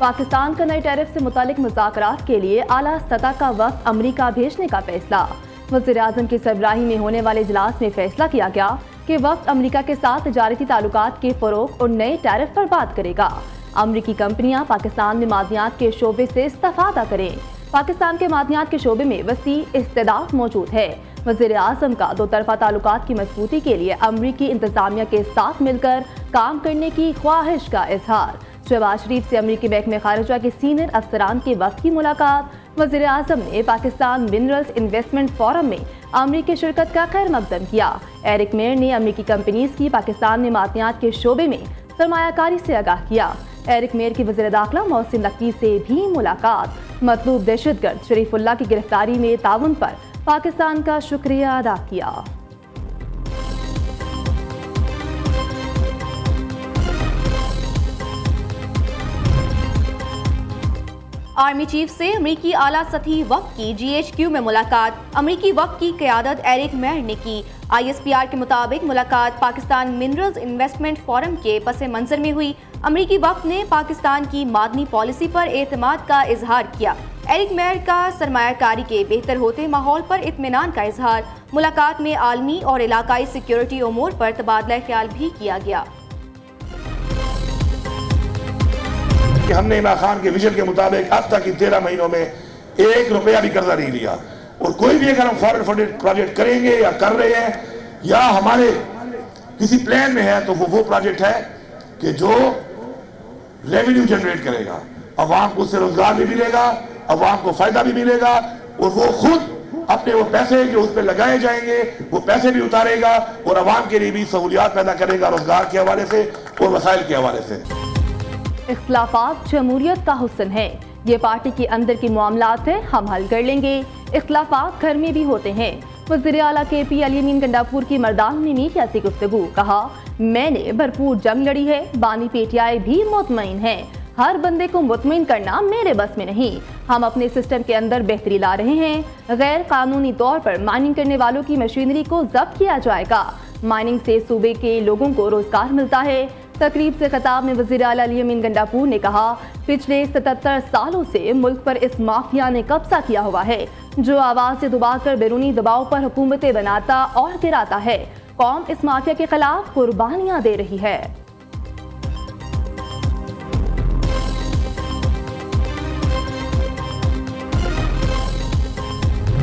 पाकिस्तान का नए टैरिफ से मुतालिक मुज़ाकरात के लिए आला सतह का वक्त अमरीका भेजने का फैसला। वज़ीर-ए-आज़म की सरबराही में होने वाले इजलास में फैसला किया गया कि वक्त अमरीका के साथ तजारती ताल्लुकात के फ़रोग़ और नए टैरिफ पर बात करेगा। अमरीकी कंपनियां पाकिस्तान में मादनियात के शोबे से इस्तेफादा करें। पाकिस्तान के मादनियात के शोबे में वसी इस्तेदाद मौजूद है। वज़ीर-ए-आज़म का दो तरफा ताल्लुकात की मजबूती के लिए अमरीकी इंतजामिया के साथ मिलकर काम करने की ख्वाहिश का इजहार। शहबाज शरीफ से अमरीकी महकमे खारिजा के सीनियर अफसरान के वक्त की मुलाकात। वज़ीर-ए-आज़म ने पाकिस्तान मिनरल्स इन्वेस्टमेंट फोरम में अमरीकी शिरकत का खैर मकदम किया। एरिक मेयर ने अमरीकी कंपनीज की पाकिस्तान में मादनियात के शोबे में सरमायाकारी से आगाह किया। एरिक मेयर की वज़ीर दाखिला मोहसिन नकवी से भी मुलाकात। मतलूब दहशतगर्द शरीफुल्लाह की गिरफ्तारी में ताउन पर पाकिस्तान का शुक्रिया अदा किया। आर्मी चीफ से अमरीकी आला सतही वक्त की GHQ में मुलाकात। अमरीकी वक्त की क़यादत एरिक मेयर ने की। ISPR के मुताबिक मुलाकात पाकिस्तान मिनरल्स इन्वेस्टमेंट फोरम के पस मंजर में हुई। अमरीकी वक्त ने पाकिस्तान की मादनी पॉलिसी पर एतमाद का इजहार किया। एरिक मेयर का सरमायाकारी के बेहतर होते माहौल पर इत्मीनान का इजहार। मुलाकात में आलमी और इलाकाई सिक्योरिटी उमूर पर तबादला ख्याल भी किया गया। कि हमने इमरान खान के विजन के मुताबिक अब तक इन 13 महीनों में 1 रुपया भी कर्जा नहीं लिया। और कोई भी अगर हम फॉरेन फंडेड प्रोजेक्ट करेंगे या कर रहे हैं या हमारे किसी प्लान में है तो वो प्रोजेक्ट है कि जो रेवेन्यू जनरेट करेगा, अवाम को उससे रोजगार भी मिलेगा, अवाम को फायदा भी मिलेगा और वो खुद अपने वो पैसे जो उस पर लगाए जाएंगे वो पैसे भी उतारेगा और अवाम के लिए भी सहूलियात पैदा करेगा रोजगार के हवाले से और वसाइल के हवाले से। इख्तिलाफात जमहूरियत का हुस्न है, ये पार्टी के अंदर की मामलात है, हम हल कर लेंगे। इख्तिलाफात घर में भी होते हैं। वज़ीर आला KP अली अमीन गंडापुर की मर्दान में मीडिया से गुफ्तगू। कहा, मैंने भरपूर जंग लड़ी है, बानी PTI भी मुतमईन है। हर बंदे को मुतमईन करना मेरे बस में नहीं। हम अपने सिस्टम के अंदर बेहतरी ला रहे हैं। गैर कानूनी तौर पर माइनिंग करने वालों की मशीनरी को जब्त किया जाएगा। माइनिंग से सूबे के लोगों को रोजगार मिलता है। तकरीब से खिताब में वज़ीर आला अली अमीन गंडापुर ने कहा, पिछले 77 सालों से मुल्क पर इस माफिया ने कब्जा किया हुआ है जो आवाज़ से दबाकर बैरूनी दबाव पर हुकूमतें बनाता और गिराता है। कौम इस माफिया के खिलाफ कुर्बानियां दे रही है।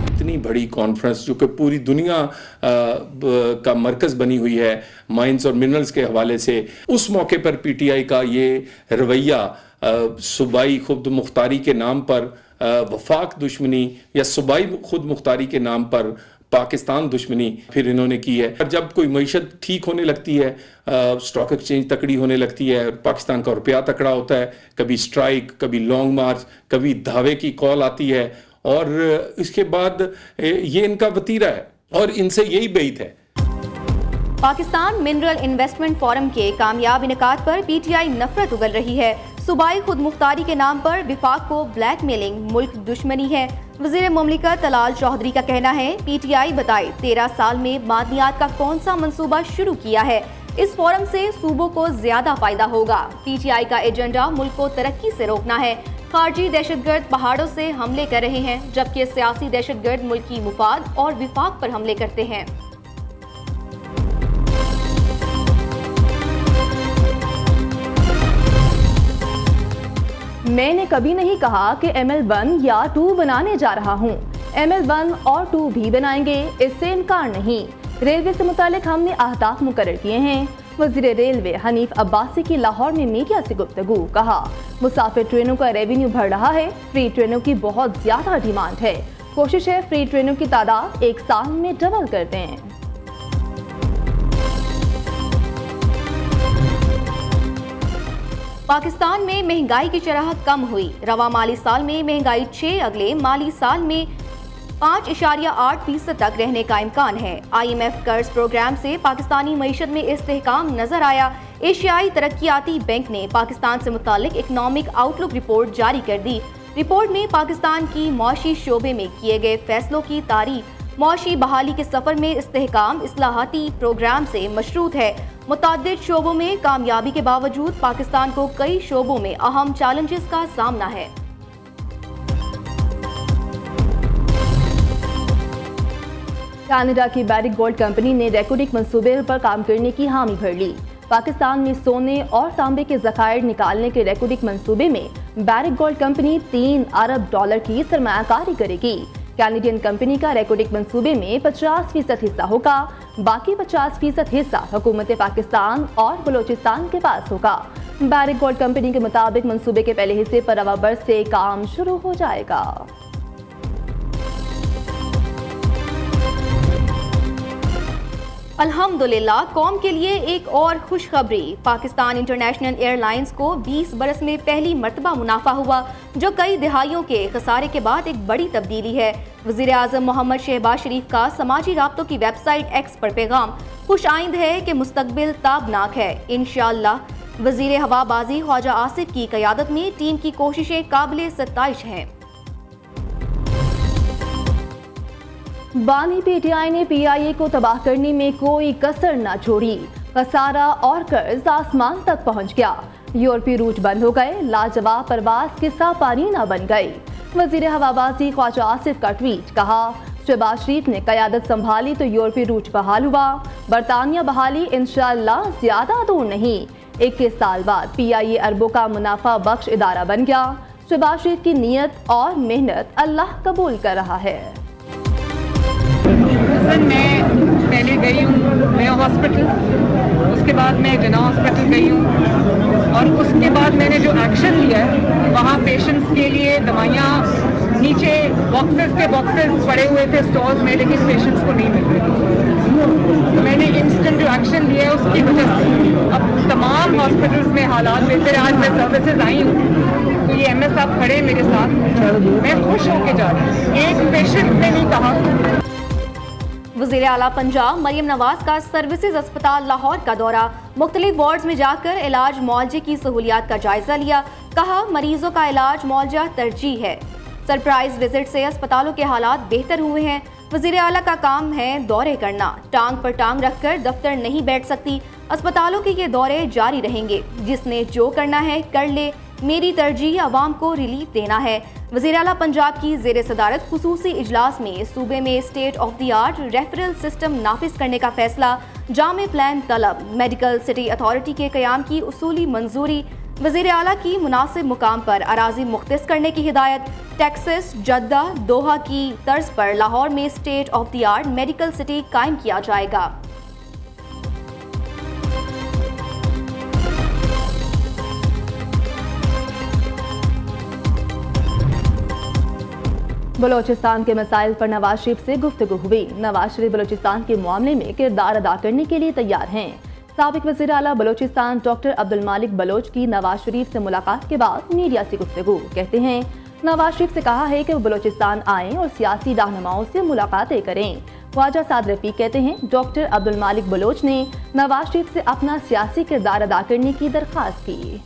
इतनी बड़ी कॉन्फ्रेंस जो कि पूरी दुनिया का मरकज़ बनी हुई है माइंस और मिनरल्स के हवाले से, उस मौके पर PTI का ये रवैया सूबाई खुद मुख्तारी के नाम पर वफाक दुश्मनी या सूबाई खुद मुख्तारी के नाम पर पाकिस्तान दुश्मनी फिर इन्होंने की है। जब कोई मईशत ठीक होने लगती है, स्टॉक एक्सचेंज तकड़ी होने लगती है, पाकिस्तान का रुपया तकड़ा होता है, कभी स्ट्राइक, कभी लॉन्ग मार्च, कभी धावे की कॉल आती है और इसके बाद ये इनका वतीरा है और इनसे यही बैत है। पाकिस्तान मिनरल इन्वेस्टमेंट फोरम के कामयाब इनेकाद पर PTI नफरत उगल रही है। सूबाई खुद मुख्तारी के नाम पर विफाक को ब्लैकमेलिंग मुल्क दुश्मनी है। वज़ीर मुमलिकत तलाल चौधरी का कहना है, PTI बताए 13 साल में मादनियात का कौन सा मंसूबा शुरू किया है। इस फोरम से सूबों को ज्यादा फायदा होगा। PTI का एजेंडा मुल्क को तरक्की से रोकना है। खारजी दहशतगर्द पहाड़ों से हमले कर रहे हैं जबकि सियासी दहशतगर्द मुल्की मुफाद और विफाक पर हमले करते हैं। मैंने कभी नहीं कहा कि ML1 या 2 बनाने जा रहा हूँ। ML1 और 2 भी बनाएंगे, इससे इनकार नहीं। रेलवे से मुतालिक हमने अहदाफ मुकर्रर किए हैं। वज़ीर रेलवे हनीफ अब्बासी की लाहौर में मीडिया से गुफ्तगू। कहा, मुसाफिर ट्रेनों का रेवेन्यू बढ़ रहा है, फ्री ट्रेनों की बहुत ज्यादा डिमांड है। कोशिश है फ्री ट्रेनों की तादाद 1 साल में डबल कर दें। पाकिस्तान में महंगाई की शरह कम हुई। रवा माली साल में महंगाई 6 अगले माली साल में 5.8% तक रहने का इम्कान है। IMF कर्ज प्रोग्राम से पाकिस्तानी मईशत में इस्तेहकाम नजर आया। एशियाई तरक्याती बैंक ने पाकिस्तान से मुतालिक इकनॉमिक आउटलुक रिपोर्ट जारी कर दी। रिपोर्ट में पाकिस्तान की मौशी शोबे में किए गए फैसलों की तारीफ मौशी बहाली के सफर में इस्तेहकाम इस्लाहाती प्रोग्राम से मशरूत है। मुतअद्दिद शोबों में कामयाबी के बावजूद पाकिस्तान को कई शोबों में अहम चैलेंजेस का सामना है। कनाडा की बैरिक गोल्ड कंपनी ने रेकोडिक मंसूबे पर काम करने की हामी भर ली। पाकिस्तान में सोने और तांबे के ज़खायर निकालने के रेकोडिक मंसूबे में बैरिक गोल्ड कंपनी $3 अरब की सरमायाकारी करेगी। कैनेडियन कंपनी का रेकोडिक मंसूबे में 50% हिस्सा होगा, बाकी 50% हिस्सा हुकूमत पाकिस्तान और बलोचिस्तान के पास होगा। बैरिक गोल्ड कंपनी के मुताबिक मंसूबे के पहले हिस्से पर नवंबर से काम शुरू हो जाएगा। अल्हम्दुलिल्लाह, कौम के लिए एक और खुशखबरी। पाकिस्तान इंटरनेशनल एयरलाइंस को 20 बरस में पहली मर्तबा मुनाफा हुआ, जो कई दिहाइयों के खसारे के बाद एक बड़ी तब्दीली है। वज़ीर आज़म मोहम्मद शहबाज शरीफ का समाजी राब्तों की वेबसाइट एक्स पर पैगाम खुश आइंद है कि मुस्तकबिल ताबनाक है। इंशाअल्लाह वज़ीर हवाबाजी ख्वाजा आसिफ की क़यादत में टीम की कोशिशें काबिल सत्ताइश हैं। बानी पीटीआई ने पीआईए को तबाह करने में कोई कसर न छोड़ी। खसारा और कर्ज आसमान तक पहुंच गया। यूरोपीय रूट बंद हो गए, लाजवाब परवाज किस्सा पानी न बन गई। वजीर हवाबाजी ख्वाजा आसिफ का ट्वीट, कहा शहबाज शरीफ ने क़यादत संभाली तो यूरोपीय रूट बहाल हुआ। बरतानिया बहाली इंशाअल्लाह ज्यादा दूर नहीं। 21 साल बाद पीआईए अरबों का मुनाफा बख्श इदारा बन गया। शहबाज शरीफ की नीयत और मेहनत अल्लाह कबूल कर रहा है। मैं पहले गई हूँ नया हॉस्पिटल, उसके बाद मैं जना हॉस्पिटल गई हूँ और उसके बाद मैंने जो एक्शन लिया है वहाँ पेशेंट्स के लिए दवाइयाँ नीचे बॉक्सेस के बॉक्सेस पड़े हुए थे स्टॉल्स में, लेकिन पेशेंट्स को नहीं मिल रहे। तो मैंने इंस्टेंट जो एक्शन लिया है उसकी वजह से अब तमाम हॉस्पिटल्स में हालात बेहतर। आज मैं सर्विसेज आई हूँ तो ये एमएस साहब खड़े मेरे साथ, मैं खुश होके जा रही हूँ। एक पेशेंट ने नहीं कहा। वज़ीर आला पंजाब मरियम नवाज का सर्विसेज अस्पताल लाहौर का दौरा, मुख्तलिफ वार्ड्स में जाकर इलाज मुआवजे की सहूलियात का जायजा लिया। कहा मरीजों का इलाज मुआवजा तरजीह है। सरप्राइज विजिट से अस्पतालों के हालात बेहतर हुए हैं। वज़ीर आला का काम है दौरे करना, टांग पर टांग रखकर दफ्तर नहीं बैठ सकती। अस्पतालों के ये दौरे जारी रहेंगे। जिसने जो करना है कर ले, मेरी तरजीह अवाम को रिलीफ देना है। वज़ीर आला पंजाब की ज़ेर सदारत खुसूसी इजलास में सूबे में state of the art referral system नाफिज करने का फैसला, जामे प्लान तलब, मेडिकल सिटी अथॉरिटी के क़याम की उसूली मंजूरी, वज़ीर आला की मुनासिब मुकाम पर अराजी मुख्तस करने की हिदायत, टेक्सास, जद्दा, दोहा की तर्ज पर लाहौर में state of the art medical city कायम किया जाएगा। बलोचिस्तान के मसाइल पर नवाज शरीफ से गुफ्तगू हुई। नवाज शरीफ बलोचिस्तान के मामले में किरदार अदा करने के लिए तैयार हैं। साबिक वज़ीर आला बलोचिस्तान डॉक्टर अब्दुल मालिक बलोच की नवाज शरीफ से मुलाकात के बाद मीडिया से गुफ्तगू। कहते हैं नवाज शरीफ से कहा है कि वो बलोचिस्तान आएँ और सियासी रहनुमाओं से मुलाकातें करें। ख्वाजा साद रफीक कहते हैं डॉक्टर अब्दुल मालिक बलोच ने नवाज शरीफ से अपना सियासी किरदार अदा करने की दरख्वास्त की।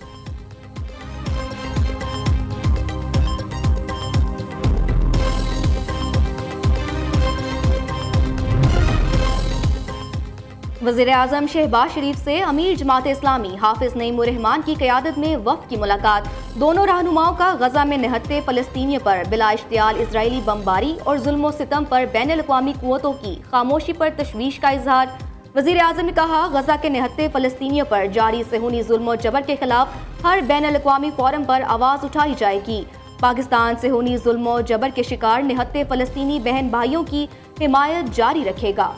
वज़ीर आज़म शहबाज शरीफ से अमीर जमात इस्लामी हाफिज नईमुर रहमान की क़यादत में वफ़द की मुलाकात। दोनों रहनुमाओं का गजा में निहत्ते फ़लस्तीनियों पर बिला इश्तियाल इजरायली बमबारी और जुल्म सितम पर बैनुल अक़वामी क़ुव्वतों की खामोशी पर तशवीश का इजहार। वज़ीर आज़म ने कहा गजा के निहत्ते फ़लस्तीनियों पर जारी सहूनी जुल्म और जबर के खिलाफ हर बैनुल अक़वामी फ़ोरम पर आवाज़ उठाई जाएगी। पाकिस्तान सहूनी जुल्म और जबर के शिकार निहत्ते फ़लस्तीनी बहन भाइयों की हिमायत जारी रखेगा।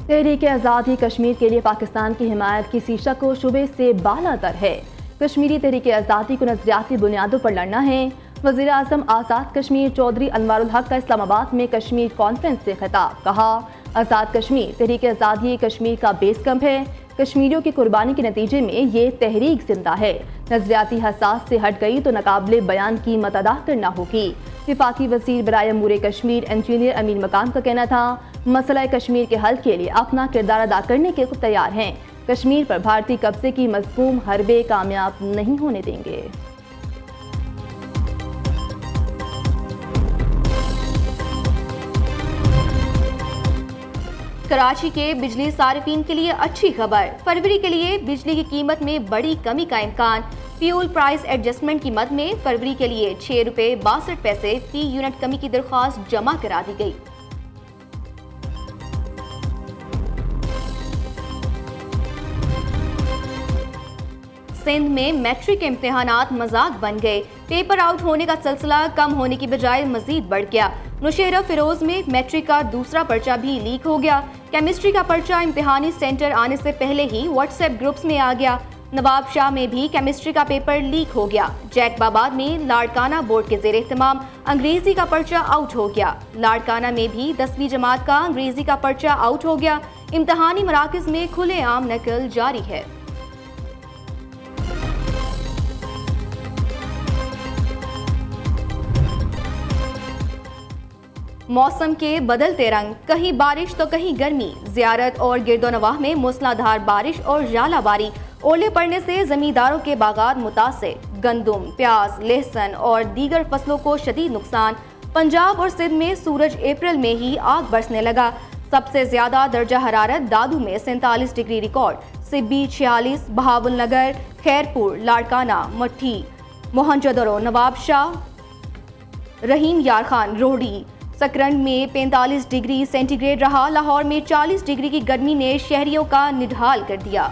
तहरीक आज़ादी कश्मीर के लिए पाकिस्तान की हिमायत किसी शक व शुबे से बालातर है। कश्मीरी तहरीक आज़ादी को नज़रियाती बुनियादों पर लड़ना है। वज़ीर आज़म आज़ाद कश्मीर चौधरी अनवारुल हक का इस्लामाबाद में कश्मीर कॉन्फ्रेंस से खिताब। कहा आज़ाद कश्मीर तहरीक आज़ादी कश्मीर का बेस कैंप है। कश्मीरियों की कुर्बानी के नतीजे में ये तहरीक जिंदा है। नजरियाती हसास से हट गई तो नाकाबिले बयान कीमत अदा करना होगी। विफाकी वज़ीर बराए अमूर कश्मीर इंजीनियर अमीन मकाम का कहना था मसला कश्मीर के हल के लिए अपना किरदार अदा करने के तैयार हैं। कश्मीर पर भारतीय कब्जे की मज़मूम हरबे कामयाब नहीं होने देंगे। कराची के बिजली सारिफीन के लिए अच्छी खबर। फरवरी के लिए बिजली की कीमत में बड़ी कमी का इम्कान। फ्यूल प्राइस एडजस्टमेंट की मद में फरवरी के लिए 6 रुपये 62 पैसे फी यूनिट कमी की दरख्वास्त जमा करा दी गई। सिंध में मैट्रिक इम्तिहानात मजाक बन गए। पेपर आउट होने का सिलसिला कम होने की बजाय मजीद बढ़ गया। नौशेरा फिरोज में मैट्रिक का दूसरा पर्चा भी लीक हो गया। केमिस्ट्री का पर्चा इम्तिहानी सेंटर आने से पहले ही व्हाट्सएप ग्रुप्स में आ गया। नवाब शाह में भी केमिस्ट्री का पेपर लीक हो गया। जैकबाबाद में लाड़काना बोर्ड के जेर एहतमाम अंग्रेजी का पर्चा आउट हो गया। लाड़काना में भी 10वीं जमात का अंग्रेजी का पर्चा आउट हो गया। इम्तिहानी मराकज में खुलेआम नकल जारी है। मौसम के बदलते रंग, कहीं बारिश तो कहीं गर्मी। ज़ियारत और गिरदोनवाह में मूसलाधार बारिश और जालाबारी। ओले पड़ने से जमींदारों के बागात मुतासिर। गंदम, प्याज, लहसुन और दीगर फसलों को शदीद नुकसान। पंजाब और सिंध में सूरज अप्रैल में ही आग बरसने लगा। सबसे ज्यादा दर्जा हरारत दादू में 47 डिग्री रिकॉर्ड, सिब्बी 46, बहावलनगर, खैरपुर, लाड़काना, मट्ठी, मोहनजोदड़ो, नवाब शाह, रहीम यार खान, रोहड़ी, सकरंड में 45 डिग्री सेंटीग्रेड रहा। लाहौर में 40 डिग्री की गर्मी ने शहरियों का निढाल कर दिया।